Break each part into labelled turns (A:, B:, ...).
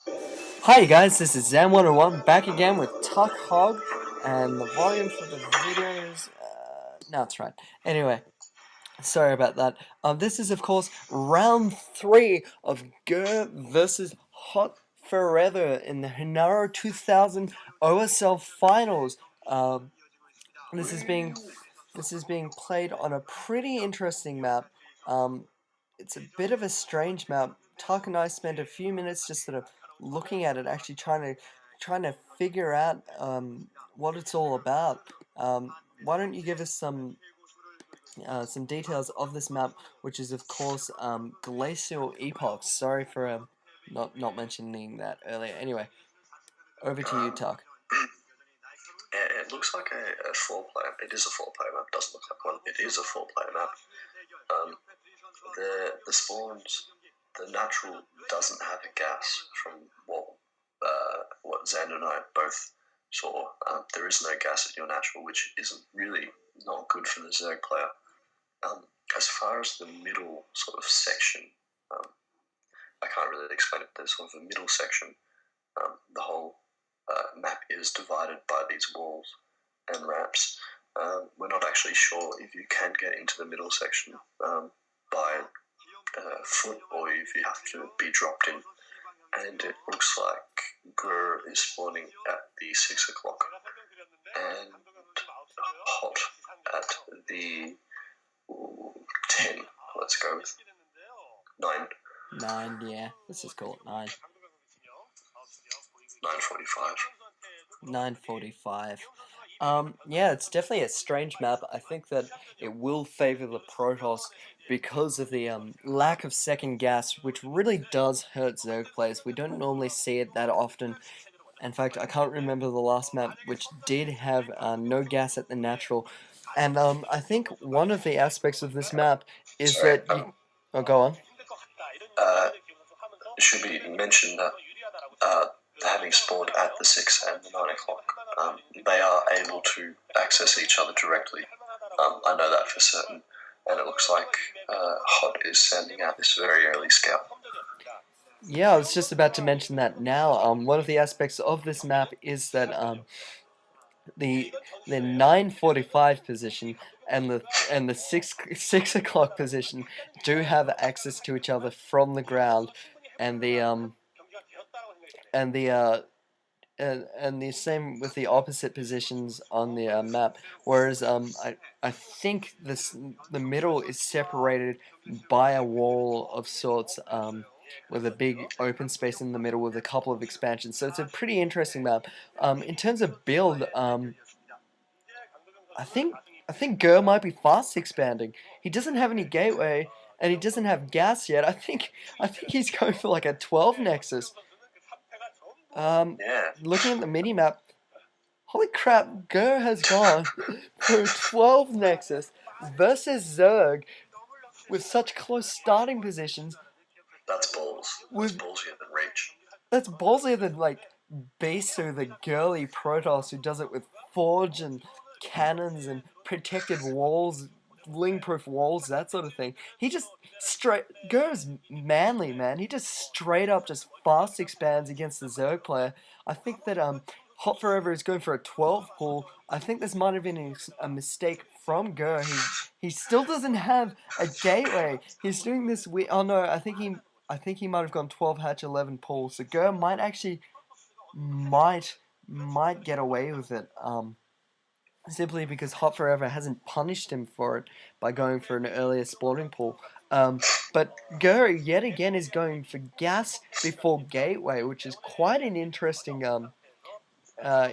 A: Hi guys, this is Zam101 back again with Tuck Hog, and the volume for the video is, no, it's right. Anyway, sorry about that. This is of course round 3 of Grrrr versus H.O.T-Forever in the Hanaro 2000 OSL finals. This is being played on a pretty interesting map. Um, it's a bit of a strange map. Tuck and I spent a few minutes just sort of looking at it, actually trying to figure out what it's all about. Why don't you give us some details of this map, which is of course glacial epochs. Sorry for not mentioning that earlier. Anyway, over to you, Tuck.
B: It looks like a four-player. It is a four-player map. Doesn't look like one. It is a four-player map. The spawns, the natural doesn't have a gas from what Zan and I both saw. There is no gas at your natural, which isn't really not good for the Zerg player. As far as the middle sort of section, I can't really explain it. There's sort of a middle section. The whole map is divided by these walls and ramps. We're not actually sure if you can get into the middle section by foot or if you have to be dropped in. And it looks like Grrrr is spawning at the 6 o'clock and Hot at the 10. Let's go with 9.
A: 9, yeah. Let's just call it 9.
B: 9:45.
A: 9:45. Yeah, it's definitely a strange map. I think that it will favor the Protoss because of the lack of second gas, which really does hurt Zerg players. We don't normally see it that often. In fact, I can't remember the last map which did have no gas at the natural. And I think one of the aspects of this map is
B: Sorry,
A: that you... Oh, go on.
B: It should be mentioned that having spawned at the 6 and the 9 o'clock, they are able to access each other directly. I know that for certain. And it looks like Hot is sending out this very early scout.
A: Yeah, I was just about to mention that now. One of the aspects of this map is that the 9:45 position and the 6 o'clock position do have access to each other from the ground, and the and the and the same with the opposite positions on the map. Whereas I think the middle is separated by a wall of sorts, with a big open space in the middle with a couple of expansions. So it's a pretty interesting map. In terms of build, I think Grrrr might be fast expanding. He doesn't have any gateway, and he doesn't have gas yet. I think he's going for like a 12 nexus.
B: Yeah.
A: Looking at the mini map, holy crap, Grrrr has gone for a 12 nexus versus Zerg with such close starting positions.
B: That's balls. That's ballsier than Reach.
A: That's ballsier than like Besu, the girly Protoss who does it with Forge and cannons and protected walls, ling-proof walls, that sort of thing. He just Grrr's manly, man. He just straight up just fast expands against the Zerg player. I think that H.O.T-Forever is going for a 12 pull. I think this might have been a mistake from Grrrr. He still doesn't have a gateway. He's doing this oh no, I think he might have gone 12 hatch 11 pull. So Grrrr might actually might get away with it. Simply because H.O.T-Forever hasn't punished him for it by going for an earlier spawning pool. But Grrrr yet again is going for gas before gateway, which is quite an interesting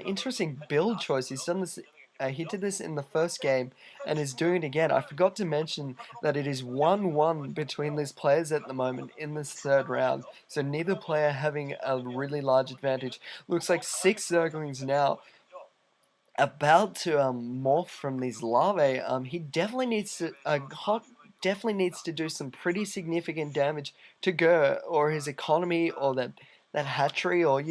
A: interesting build choice. He's done this. He did this in the first game and is doing it again. I forgot to mention that it is 1-1 between these players at the moment in this third round. So neither player having a really large advantage. Looks like 6 Zerglings now about to morph from these larvae. He definitely needs to Hot definitely needs to do some pretty significant damage to Grrrr or his economy or that hatchery or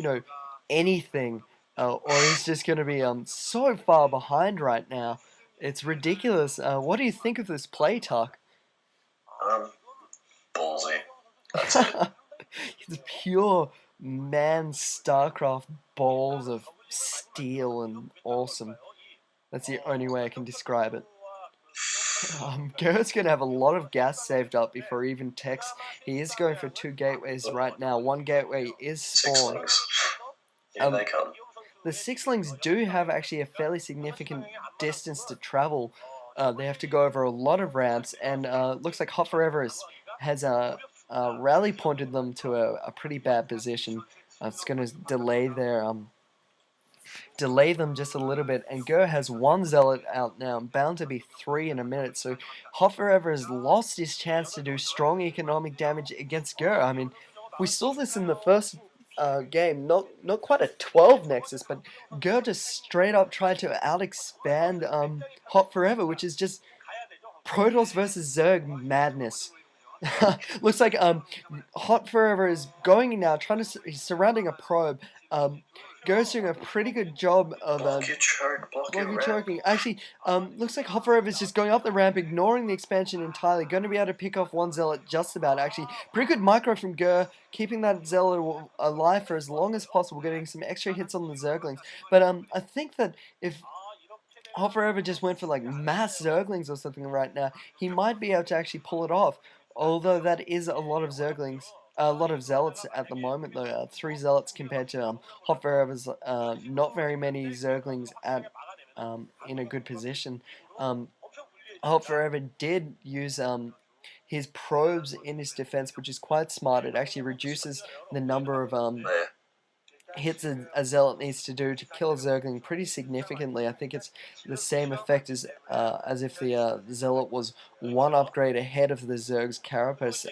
A: anything, or he's just going to be so far behind right now. It's ridiculous. What do you think of this play, Tuck?
B: Ballsy. That's it.
A: It's pure man StarCraft balls of steel and awesome. That's the only way I can describe it. Gurr's going to have a lot of gas saved up before he even techs. He is going for 2 gateways right now. 1 gateway is spawned.
B: Sixlings. Here they come.
A: The sixlings do have actually a fairly significant distance to travel. They have to go over a lot of ramps, and looks like H.O.T-Forever has rally pointed them to a pretty bad position. It's going to delay them just a little bit, and Grrrr has 1 zealot out now, bound to be 3 in a minute, so H.O.T-Forever has lost his chance to do strong economic damage against Grrrr. I mean, we saw this in the first game, not quite a 12 Nexus, but Grrrr just straight up tried to out-expand H.O.T-Forever, which is just Protoss versus Zerg madness. Looks like H.O.T-Forever is going now, he's surrounding a probe. Grrr's doing a pretty good job of
B: block your
A: choking. Actually, looks like H.O.T-Forever is just going up the ramp, ignoring the expansion entirely. Going to be able to pick off 1 zealot just about. Actually, pretty good micro from Grrrr, keeping that zealot alive for as long as possible, getting some extra hits on the Zerglings. But I think that if H.O.T-Forever just went for like mass Zerglings or something right now, he might be able to actually pull it off. Although that is a lot of Zerglings, a lot of Zealots at the moment though. 3 Zealots compared to H.O.T-Forever's not very many Zerglings at in a good position. H.O.T-Forever did use his probes in his defense, which is quite smart. It actually reduces the number of hits a Zealot needs to do to kill a Zergling pretty significantly. I think it's the same effect as if the Zealot was 1 upgrade ahead of the Zerg's Carapace,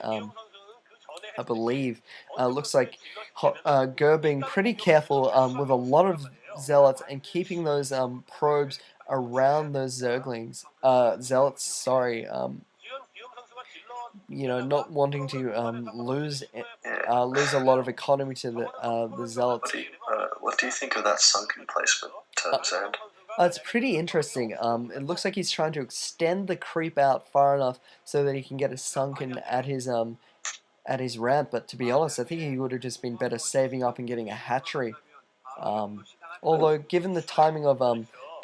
A: I believe. Looks like Grrrr being pretty careful with a lot of Zealots and keeping those probes around those Zerglings. Zealots, sorry. You know, not wanting to lose a lot of economy to the Zealots.
B: What do you think of that sunken placement, Zand?
A: It's pretty interesting. It looks like he's trying to extend the creep out far enough so that he can get a sunken at his ramp. But to be honest, I think he would have just been better saving up and getting a hatchery. Although, given the timing of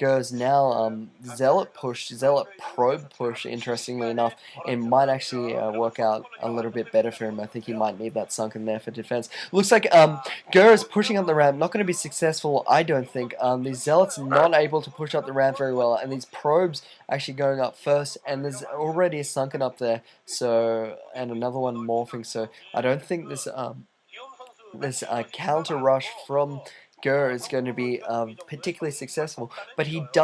A: Grrr's now Zealot probe push, interestingly enough, it might actually work out a little bit better for him. I think he might need that sunken there for defense. Looks like Grrrr is pushing up the ramp, not going to be successful, I don't think. These Zealots not able to push up the ramp very well, and these probes actually going up first, and there's already a sunken up there, so, and another one morphing, so I don't think this counter rush from Grrrr is going to be particularly successful, but he does